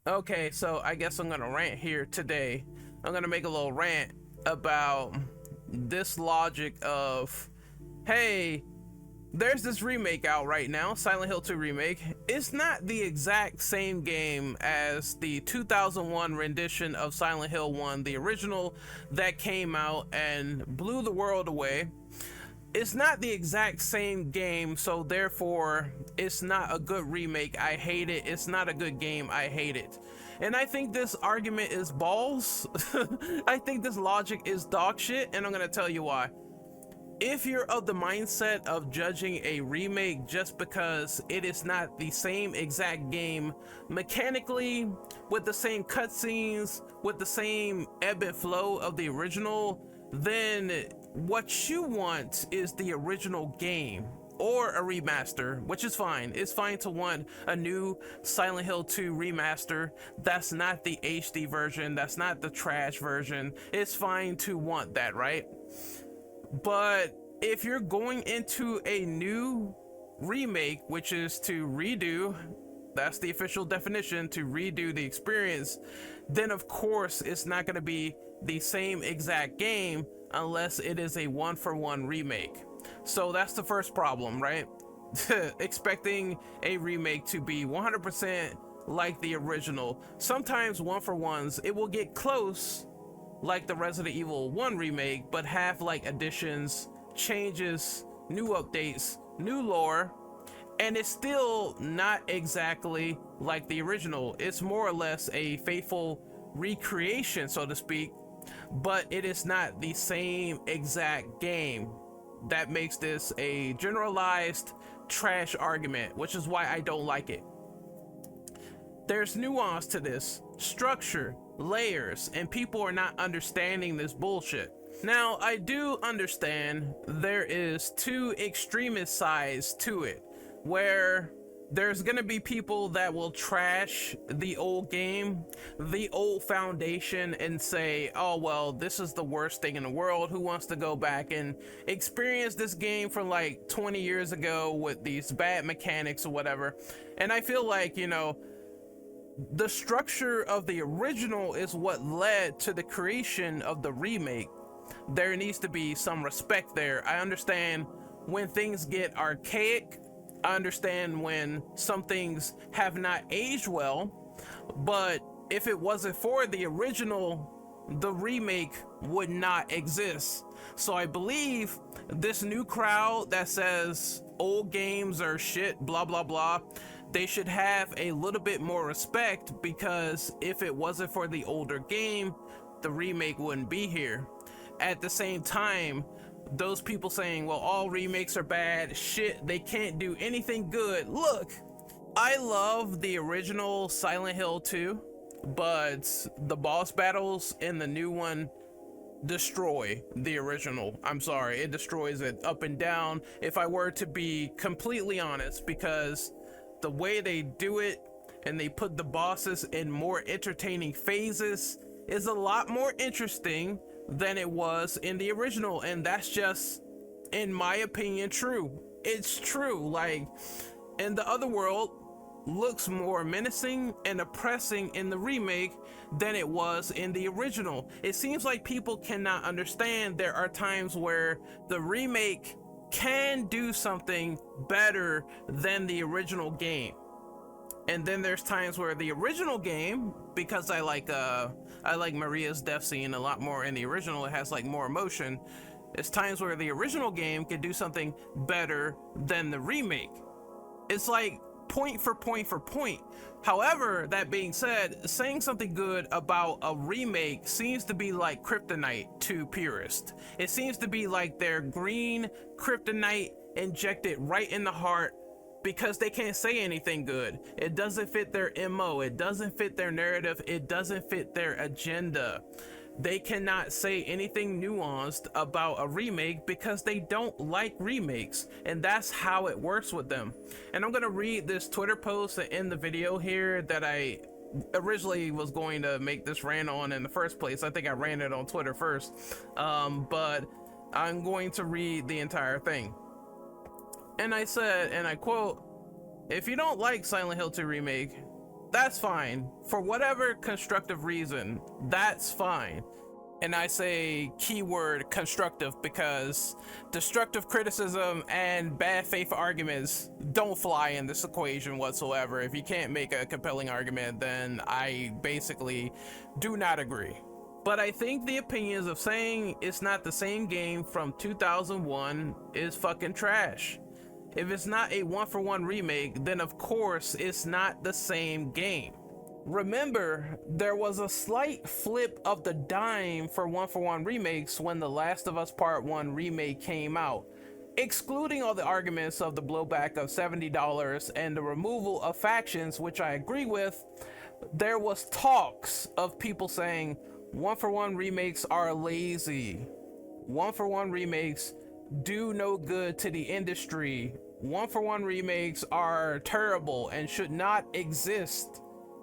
Okay, so I guess I'm gonna rant here today. I'm gonna make a little rant about this logic of, hey, there's this remake out right now, Silent Hill 2 Remake. It's not the exact same game as the 2001 rendition of Silent Hill 1, the original that came out and blew the world away. It's not the exact same game, so therefore it's not a good remake. I hate it. It's not a good game. I hate it. And I think this argument is balls. I think this logic is dog shit, and I'm gonna tell you why. If you're of the mindset of judging a remake just because it is not the same exact game mechanically, with the same cutscenes, with the same ebb and flow of the original, then what you want is the original game or a remaster, which is fine. It's fine to want a new Silent Hill 2 remaster. That's not the HD version. That's not the trash version. It's fine to want that, right? But if you're going into a new remake, which is to redo, that's the official definition, to redo the experience, then of course it's not going to be the same exact game unless it is a one-for-one remake. So that's the first problem, right? Expecting a remake to be 100% like the original. Sometimes one-for-ones, it will get close, like the Resident Evil 1 remake, but have like additions, changes, new updates, new lore, and it's still not exactly like the original. It's more or less a faithful recreation, so to speak, but it is not the same exact game. That makes this a generalized trash argument, which is why I don't like it. There's nuance to this, structure, layers, and people are not understanding this bullshit. Now, I do understand there is two extremist sides to it, where there's gonna be people that will trash the old game, the old foundation, and say, oh well, this is the worst thing in the world. Who wants to go back and experience this game from like 20 years ago with these bad mechanics or whatever? And I feel like, you know, the structure of the original is what led to the creation of the remake. There needs to be some respect there. I understand when things get archaic. I understand when some things have not aged well, but if it wasn't for the original, the remake would not exist. So I believe this new crowd that says old games are shit, blah, blah, blah, they should have a little bit more respect, because if it wasn't for the older game, the remake wouldn't be here. At the same time, those people saying, well, all remakes are bad, shit, they can't do anything good. Look, I love the original Silent Hill 2, but the boss battles in the new one destroy the original. I'm sorry, it destroys it up and down, if I were to be completely honest, because the way they do it and they put the bosses in more entertaining phases is a lot more interesting than it was in the original. And that's just, in my opinion, true. It's true. Like, in the other world looks more menacing and oppressing in the remake than it was in the original. It seems like people cannot understand there are times where the remake can do something better than the original game. And then there's times where the original game, because I like Maria's death scene a lot more in the original, it has like more emotion. It's times where the original game could do something better than the remake. It's like point for point for point. However, that being said, saying something good about a remake seems to be like kryptonite to purists. It seems to be like their green kryptonite injected right in the heart, because they can't say anything good. It doesn't fit their MO, it doesn't fit their narrative, it doesn't fit their agenda. They cannot say anything nuanced about a remake because they don't like remakes, and that's how it works with them. And I'm gonna read this Twitter post that in the video here that I originally was going to make this rant on in the first place. I think I ran it on Twitter first, but I'm going to read the entire thing. And I said, and I quote, "If you don't like Silent Hill 2 Remake, That's fine. For whatever constructive reason, that's fine. And I say keyword constructive because destructive criticism and bad faith arguments don't fly in this equation whatsoever. If you can't make a compelling argument, then I basically do not agree. But I think the opinions of saying it's not the same game from 2001 is fucking trash. If it's not a one-for-one remake, then of course it's not the same game. Remember, there was a slight flip of the dime for one-for-one remakes when The Last of Us Part 1 remake came out. Excluding all the arguments of the blowback of $70 and the removal of factions, which I agree with, there was talks of people saying one-for-one remakes are lazy. One-for-one remakes do no good to the industry. One-for-one remakes are terrible and should not exist.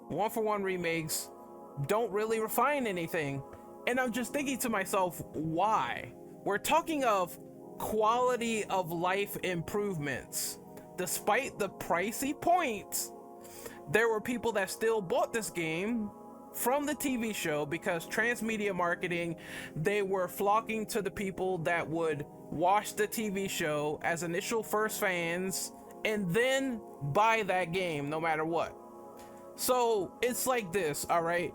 One-for-one remakes don't really refine anything. And I'm just thinking to myself, why? We're talking of quality of life improvements. Despite the pricey points, there were people that still bought this game from the TV show because transmedia marketing, they were flocking to the people that would watch the TV show as initial first fans and then buy that game no matter what. So it's like this, all right?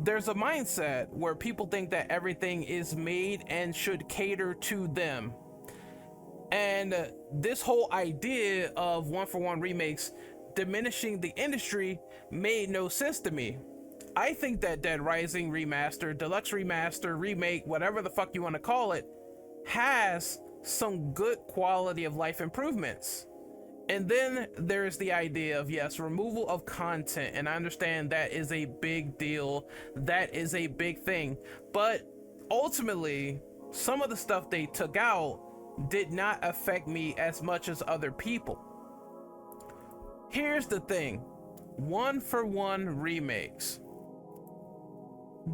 There's a mindset where people think that everything is made and should cater to them. And this whole idea of one-for-one remakes diminishing the industry made no sense to me. I think that Dead Rising Remaster, Deluxe Remaster, Remake, whatever the fuck you want to call it, has some good quality of life improvements. And then there's the idea of, yes, removal of content. And I understand that is a big deal. That is a big thing. But ultimately, some of the stuff they took out did not affect me as much as other people. Here's the thing. One-for-one remakes,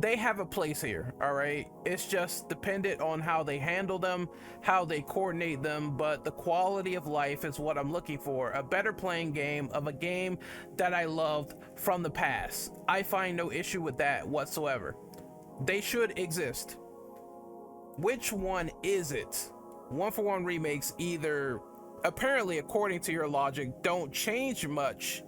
they have a place here, all right? It's just dependent on how they handle them, how they coordinate them, but the quality of life is what I'm looking for. A better playing game of a game that I loved from the past. I find no issue with that whatsoever. They should exist. Which one is it? One-for-one remakes either, apparently according to your logic, don't change much.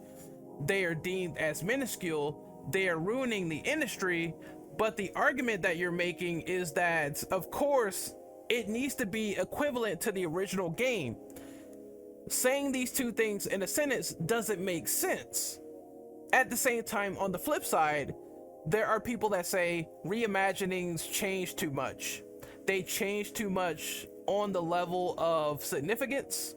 They are deemed as minuscule. They are ruining the industry, but the argument that you're making is that, of course, it needs to be equivalent to the original game. Saying these two things in a sentence doesn't make sense. At the same time, on the flip side, there are people that say Reimaginings change too much. They change too much on the level of significance,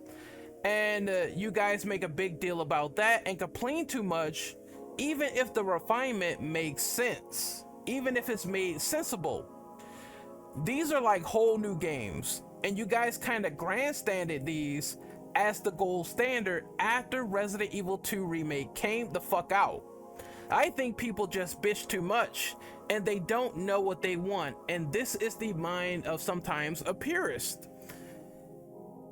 and you guys make a big deal about that and complain too much. Even if the refinement makes sense, even if it's made sensible, these are like whole new games, and you guys kind of grandstanded these as the gold standard after Resident Evil 2 Remake came the fuck out. I think people just bitch too much and they don't know what they want, and this is the mind of sometimes a purist.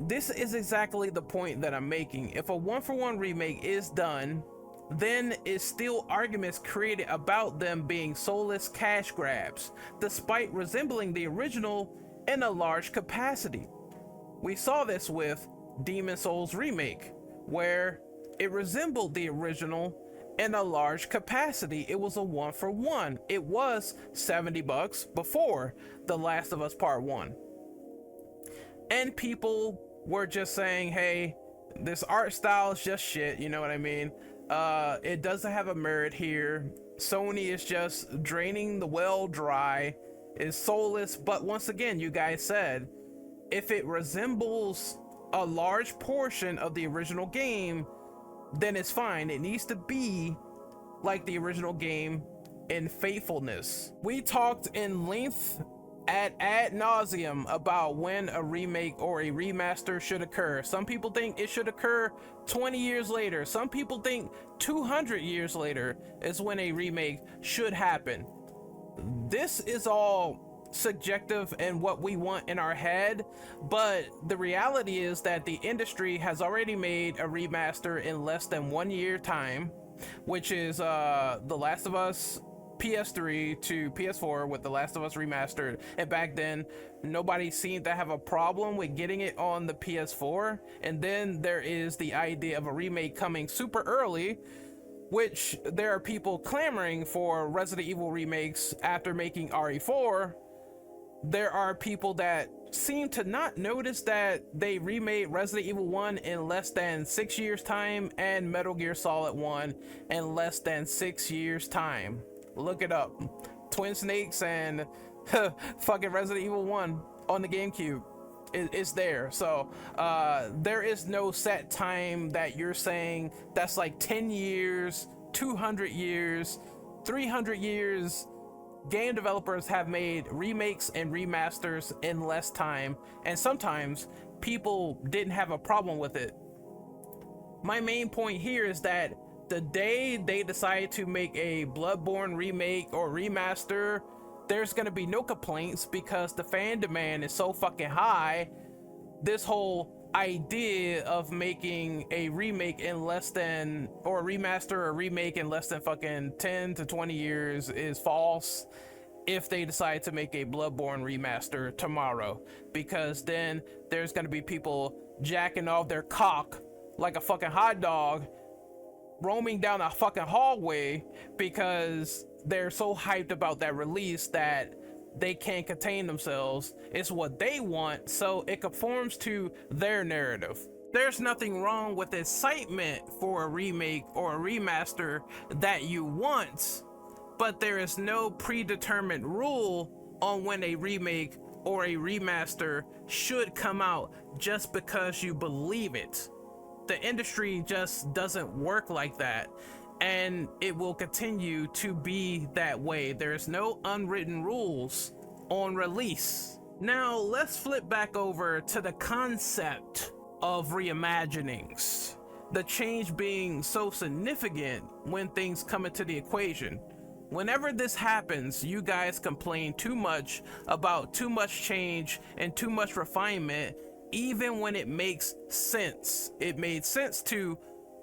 This is exactly the point that I'm making. If a one-for-one remake is done, then is still arguments created about them being soulless cash grabs, despite resembling the original in a large capacity. We saw this with Demon's Souls Remake, where it resembled the original in a large capacity. It was a one-for-one. It was $70 before The Last of Us Part 1. And people were just saying, hey, this art style is just shit, you know what I mean? It doesn't have a merit here. Sony is just draining the well dry, is soulless. But once again, you guys said, if it resembles a large portion of the original game, then it's fine. It needs to be like the original game in faithfulness. We talked in length ad nauseum about when a remake or a remaster should occur. Some people think it should occur 20 years later. Some people think 200 years later is when a remake should happen. This is all subjective and what we want in our head, but the reality is that the industry has already made a remaster in less than 1 year time. which is The Last of Us PS3 to PS4 with The Last of Us remastered. And back then, nobody seemed to have a problem with getting it on the PS4. And then there is the idea of a remake coming super early, which there are people clamoring for Resident Evil remakes after making RE4. There are people that seem to not notice that they remade Resident Evil 1 in less than 6 years time and Metal Gear Solid 1 in less than 6 years time. Look it up. Twin Snakes and fucking Resident Evil 1 on the GameCube is there. So there is no set time that you're saying that's like 10 years, 200 years, 300 years. Game developers have made remakes and remasters in less time, and sometimes people didn't have a problem with it. My main point here is that the day they decide to make a Bloodborne remake or remaster, there's gonna be no complaints because the fan demand is so fucking high. This whole idea of making a remake in less than, or a remaster or remake in less than fucking 10 to 20 years is false if they decide to make a Bloodborne remaster tomorrow, because then there's gonna be people jacking off their cock like a fucking hot dog roaming down a fucking hallway because they're so hyped about that release that they can't contain themselves. It's what they want, so it conforms to their narrative. There's nothing wrong with excitement for a remake or a remaster that you want, but there is no predetermined rule on when a remake or a remaster should come out just because you believe it. The industry just doesn't work like that, and it will continue to be that way. There's no unwritten rules on release. Now let's flip back over to the concept of reimaginings, the change being so significant when things come into the equation. Whenever this happens, you guys complain too much about too much change and too much refinement, even when it makes sense. It made sense to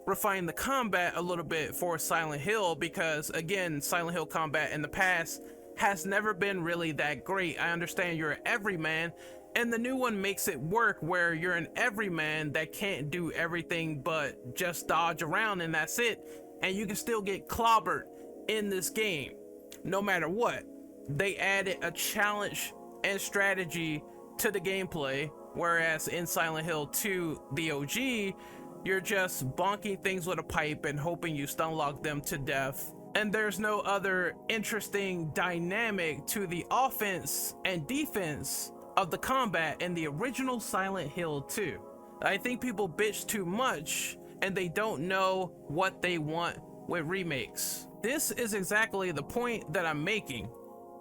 refine the combat a little bit for Silent Hill because, again, Silent Hill combat in the past has never been really that great. I understand you're an everyman, and the new one makes it work where you're an everyman that can't do everything but just dodge around and that's it, and you can still get clobbered in this game no matter what. They added a challenge and strategy to the gameplay, whereas in Silent Hill 2, the OG, you're just bonking things with a pipe and hoping you stun lock them to death. And there's no other interesting dynamic to the offense and defense of the combat in the original Silent Hill 2. I think people bitch too much and they don't know what they want with remakes. This is exactly the point that I'm making.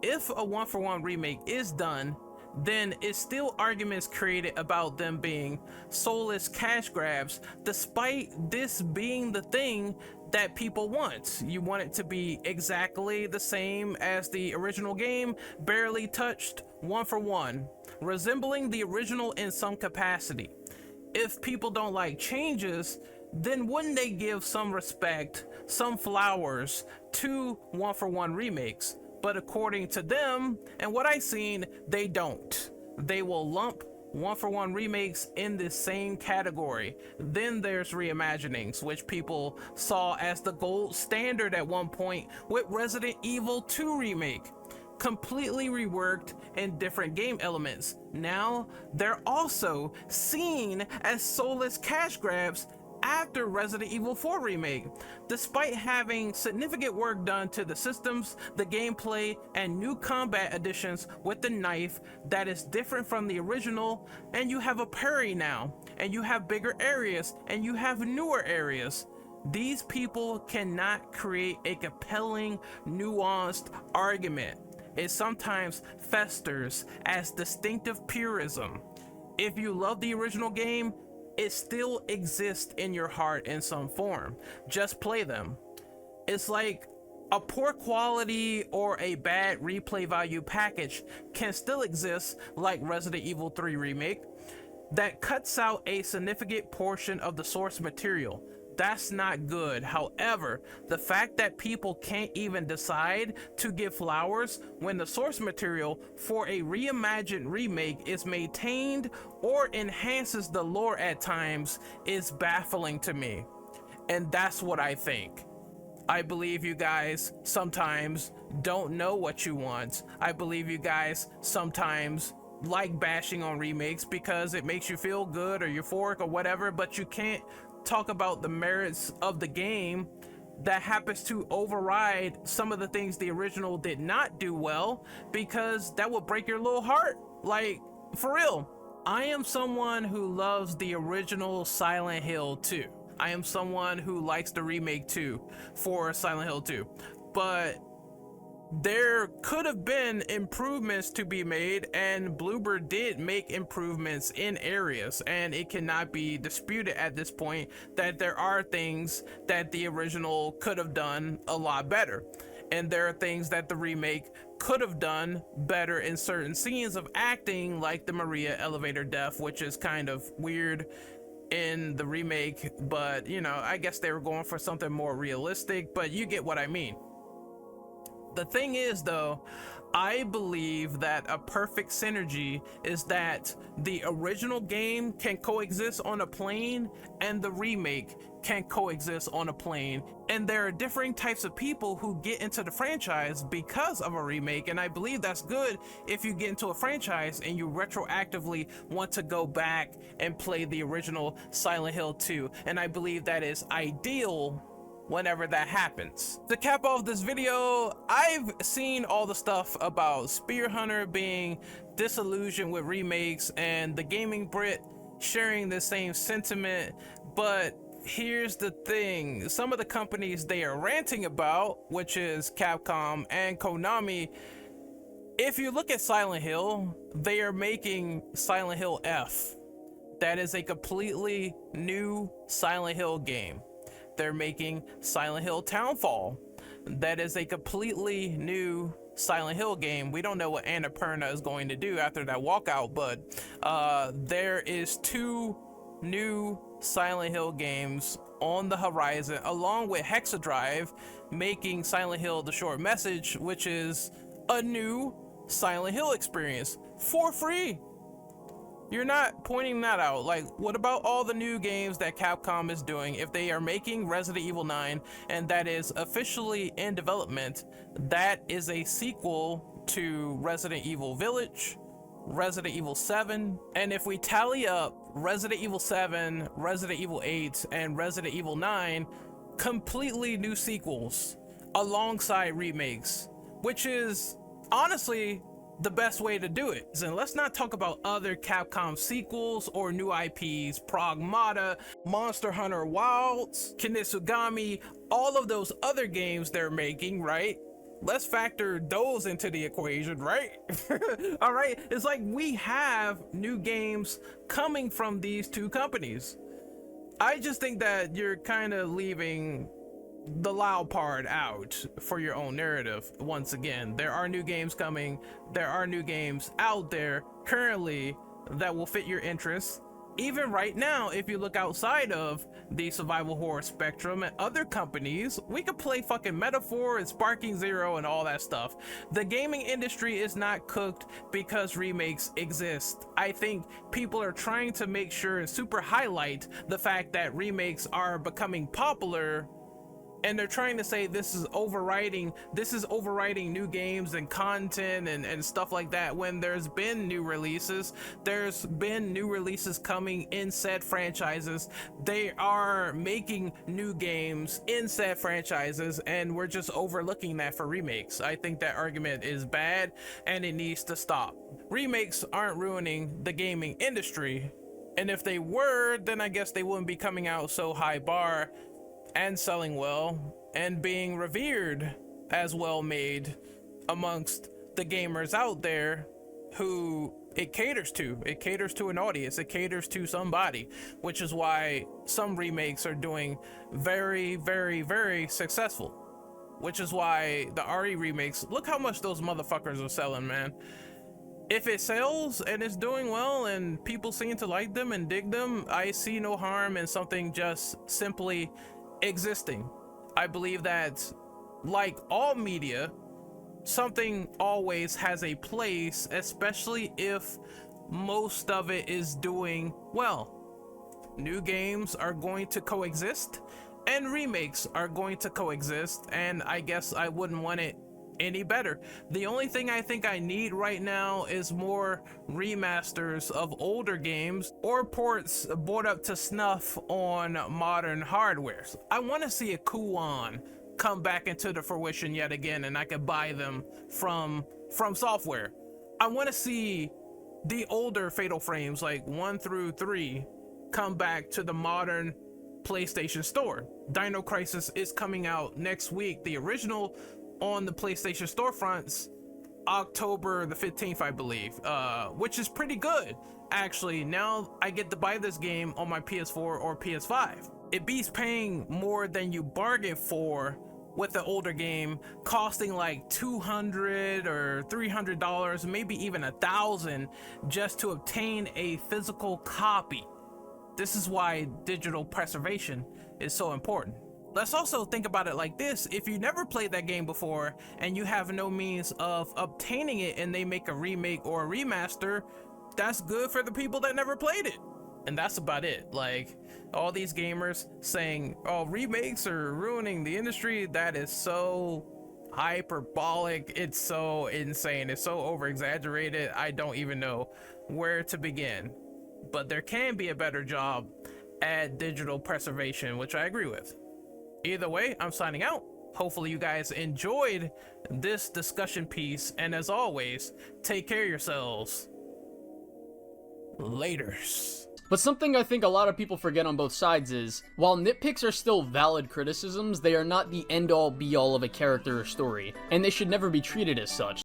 If a one-for-one remake is done, then it's still arguments created about them being soulless cash grabs, despite this being the thing that people want. You want it to be exactly the same as the original game, barely touched, one for one, resembling the original in some capacity. If people don't like changes, then wouldn't they give some respect, some flowers to one-for-one remakes? But according to them and what I've seen, they don't. They will lump one-for-one remakes in the same category. Then there's Reimaginings, which people saw as the gold standard at one point with Resident Evil 2 remake, completely reworked and different game elements. Now they're also seen as soulless cash grabs after Resident Evil 4 remake, despite having significant work done to the systems, the gameplay, and new combat additions with the knife that is different from the original. And you have a parry now, and you have bigger areas, and you have newer areas. These people cannot create a compelling, nuanced argument. It sometimes festers as distinctive purism. If you love the original game, it still exists in your heart in some form. Just play them. It's like a poor quality or a bad replay value package can still exist, like Resident Evil 3 Remake, that cuts out a significant portion of the source material. That's not good. However, the fact that people can't even decide to give flowers when the source material for a reimagined remake is maintained or enhances the lore at times is baffling to me. And that's what I think. I believe you guys sometimes don't know what you want. I believe you guys sometimes like bashing on remakes because it makes you feel good or euphoric or whatever, but you can't talk about the merits of the game that happens to override some of the things the original did not do well, because that would break your little heart. Like, for real. I am someone who loves the original Silent Hill 2. I am someone who likes the remake 2 for Silent Hill 2. But there could have been improvements to be made, and Bloober did make improvements in areas, and it cannot be disputed at this point that there are things that the original could have done a lot better, and there are things that the remake could have done better in certain scenes of acting, like the Maria elevator death, which is kind of weird in the remake, but you know, I guess they were going for something more realistic, but you get what I mean. The thing is, though, I believe that a perfect synergy is that the original game can coexist on a plane and the remake can coexist on a plane. And there are differing types of people who get into the franchise because of a remake. And I believe that's good if you get into a franchise and you retroactively want to go back and play the original Silent Hill 2. And I believe that is ideal whenever that happens. To cap off this video, I've seen all the stuff about Speedrunner being disillusioned with remakes and the Gaming Brit sharing the same sentiment, but here's the thing. Some of the companies they are ranting about, which is Capcom and Konami, if you look at Silent Hill, they are making Silent Hill F. That is a completely new Silent Hill game. They're making Silent Hill Townfall. That is a completely new Silent Hill game. We don't know what Annapurna is going to do after that walkout, but there is 2 new Silent Hill games on the horizon, along with Hexadrive making Silent Hill The Short Message, which is a new Silent Hill experience for free. You're not pointing that out. Like, what about all the new games that Capcom is doing? If they are making Resident Evil 9 and that is officially in development, that is a sequel to Resident Evil Village, Resident Evil 7, and if we tally up Resident Evil 7, Resident Evil 8, and Resident Evil 9, completely new sequels alongside remakes, which is honestly the best way to do it. And let's not talk about other Capcom sequels or new IPs, Pragmata, Monster Hunter Wilds, Kinesugami, all of those other games they're making, right? Let's factor those into the equation, right? All right, it's like we have new games coming from these 2 companies. I just think that you're kind of leaving the loud part out for your own narrative. Once again, there are new games coming. There are new games out there currently that will fit your interests. Even right now, if you look outside of the survival horror spectrum and other companies, we could play fucking Metaphor and Sparking Zero and all that stuff. The gaming industry is not cooked because remakes exist. I think people are trying to make sure and super highlight the fact that remakes are becoming popular, and they're trying to say this is overriding new games and content and stuff like that, when there's been new releases coming in said franchises. They are making new games in said franchises, and we're just overlooking that for remakes. I think that argument is bad and it needs to stop. Remakes aren't ruining the gaming industry, and if they were, then I guess they wouldn't be coming out so high bar and selling well and being revered as well made amongst the gamers out there who it caters to. It caters to an audience. It caters to somebody, which is why some remakes are doing very, very, very successful, which is why the RE remakes, look how much those motherfuckers are selling, man. If it sells and it's doing well and people seem to like them and dig them, I see no harm in something just simply existing. I believe that, like all media, something always has a place, especially if most of it is doing well. New games are going to coexist, and remakes are going to coexist, and I guess I wouldn't want it any better. The only thing I think I need right now is more remasters of older games or ports brought up to snuff on modern hardwares. I want to see a Kuon come back into the fruition yet again, and I could buy them from software. I want to see the older Fatal Frames like 1 through 3 come back to the modern PlayStation Store. Dino Crisis is coming out next week, the original on the PlayStation storefronts, October the 15th, I believe, which is pretty good. Actually, now I get to buy this game on my PS4 or PS5. It beats paying more than you bargain for with the older game, costing like $200 or $300, maybe even $1,000 just to obtain a physical copy. This is why digital preservation is so important. Let's also think about it like this. If you never played that game before and you have no means of obtaining it and they make a remake or a remaster, that's good for the people that never played it. And that's about it. Like, all these gamers saying, oh, remakes are ruining the industry, that is so hyperbolic. It's so insane. It's so over exaggerated. I don't even know where to begin. But there can be a better job at digital preservation, which I agree with. Either way, I'm signing out. Hopefully you guys enjoyed this discussion piece, and as always, take care of yourselves. Laters. But something I think a lot of people forget on both sides is, while nitpicks are still valid criticisms, they are not the end-all be-all of a character or story, and they should never be treated as such.